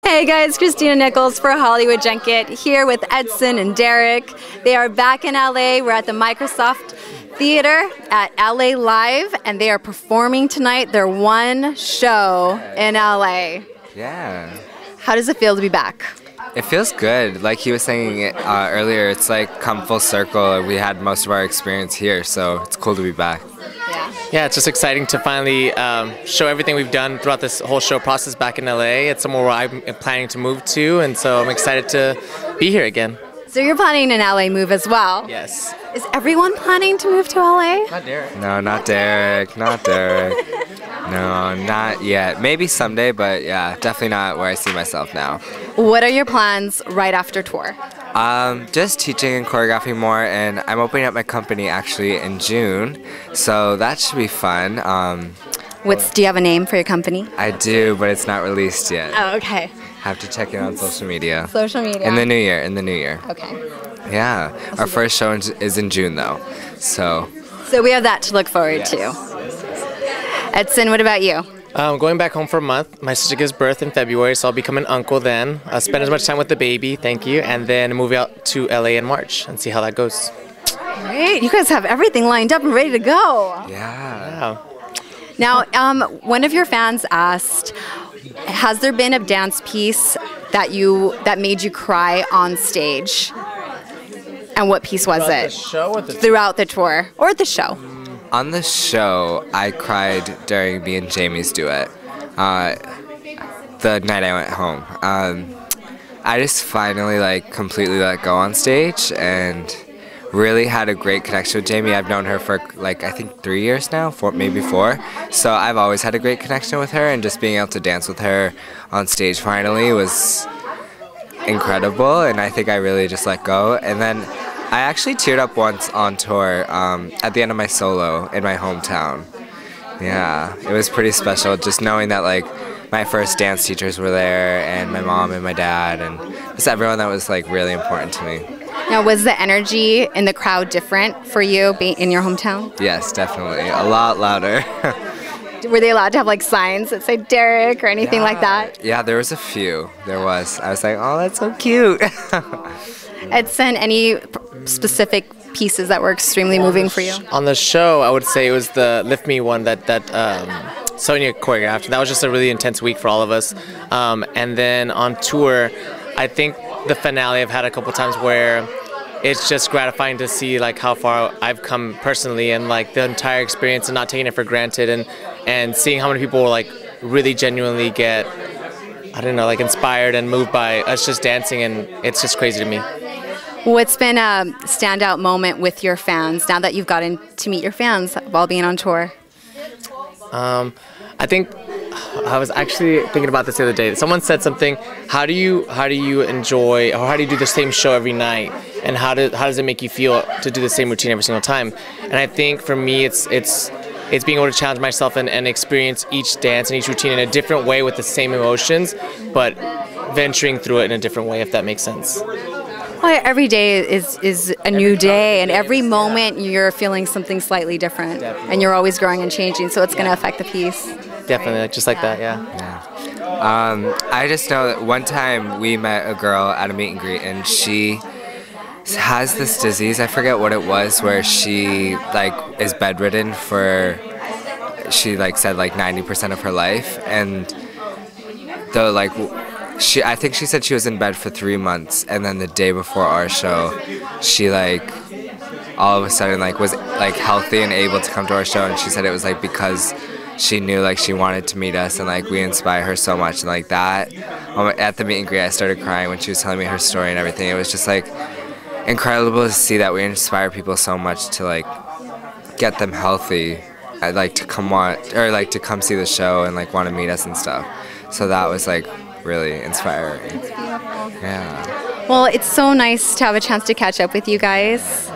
Hey guys, Christina Nichols for Hollywood Junket here with Edson and Derek. They are back in LA. We're at the Microsoft Theater at LA Live and they are performing tonight their one show in LA. Yeah. How does it feel to be back? It feels good. Like he was saying earlier, it's like come full circle. We had most of our experience here, so it's cool to be back. Yeah, it's just exciting to finally show everything we've done throughout this whole show process back in LA. It's somewhere where I'm planning to move to, and so I'm excited to be here again. So you're planning an LA move as well? Yes. Is everyone planning to move to LA? Not Derek. No, not Derek. Not Derek. No, not yet. Maybe someday, but yeah, definitely not where I see myself now. What are your plans right after tour? Just teaching and choreographing more, and I'm opening up my company actually in June, so that should be fun. Do you have a name for your company? I do, but it's not released yet. Oh, okay. Have to check it on social media. Social media. In the new year. Okay. Yeah. Our first show is in June though, so. So we have that to look forward to. Edson, what about you? Going back home for a month. My sister gives birth in February, so I'll become an uncle then. Spend as much time with the baby, thank you, and then move out to LA in March and see how that goes. Great, you guys have everything lined up and ready to go. Yeah. Now, one of your fans asked, has there been a dance piece that made you cry on stage? And what piece was it? The show or the throughout the tour or the show? On the show, I cried during me and Jamie's duet. The night I went home. I just finally completely let go on stage and really had a great connection with Jamie. I've known her for I think 3 years now, maybe 4. So I've always had a great connection with her, and just being able to dance with her on stage finally was incredible, and I think I really just let go. And then I actually teared up once on tour at the end of my solo in my hometown. Yeah, it was pretty special just knowing that my first dance teachers were there, and my mom and my dad, and just everyone that was really important to me. Now, was the energy in the crowd different for you being in your hometown? Yes, definitely. A lot louder. Were they allowed to have signs that say Derek or anything like that? Yeah, there was a few. There was. I was like, oh, that's so cute. Edson, any specific pieces that were extremely moving for you? On the show, I would say it was the Lift Me one that Sonia choreographed. That was just a really intense week for all of us. And then on tour, I think the finale I've had a couple times where it's just gratifying to see how far I've come personally, and the entire experience, and not taking it for granted, and seeing how many people really genuinely get, I don't know, inspired and moved by us just dancing, and it's just crazy to me. What's been a standout moment with your fans now that you've gotten to meet your fans while being on tour? I think I was actually thinking about this the other day. Someone said something. How do you enjoy, or how do you do the same show every night, and how does it make you feel to do the same routine every single time? And I think for me, it's being able to challenge myself and experience each dance and each routine in a different way with the same emotions, but venturing through it in a different way, if that makes sense. Well, every day is a new day, and every moment you're feeling something slightly different. Definitely. And you're always growing and changing, so it's going to affect the piece. Definitely, just like that, yeah. I just know that one time we met a girl at a meet and greet, and she has this disease, I forget what it was, where she is bedridden for, she said 90% of her life, and though I think she said she was in bed for 3 months, and then the day before our show, she all of a sudden was healthy and able to come to our show, and she said it was because she knew she wanted to meet us, and we inspire her so much, and that at the meet and greet I started crying when she was telling me her story and everything. It was just incredible to see that we inspire people so much to get them healthy. I'd to come to come see the show and want to meet us and stuff. So that was really inspiring. That's beautiful. Yeah. Well, it's so nice to have a chance to catch up with you guys.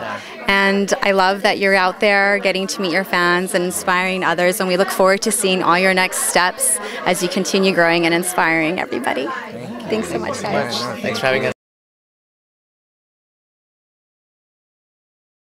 And I love that you're out there getting to meet your fans and inspiring others. And we look forward to seeing all your next steps as you continue growing and inspiring everybody. Thanks so much, guys. Thanks for having us.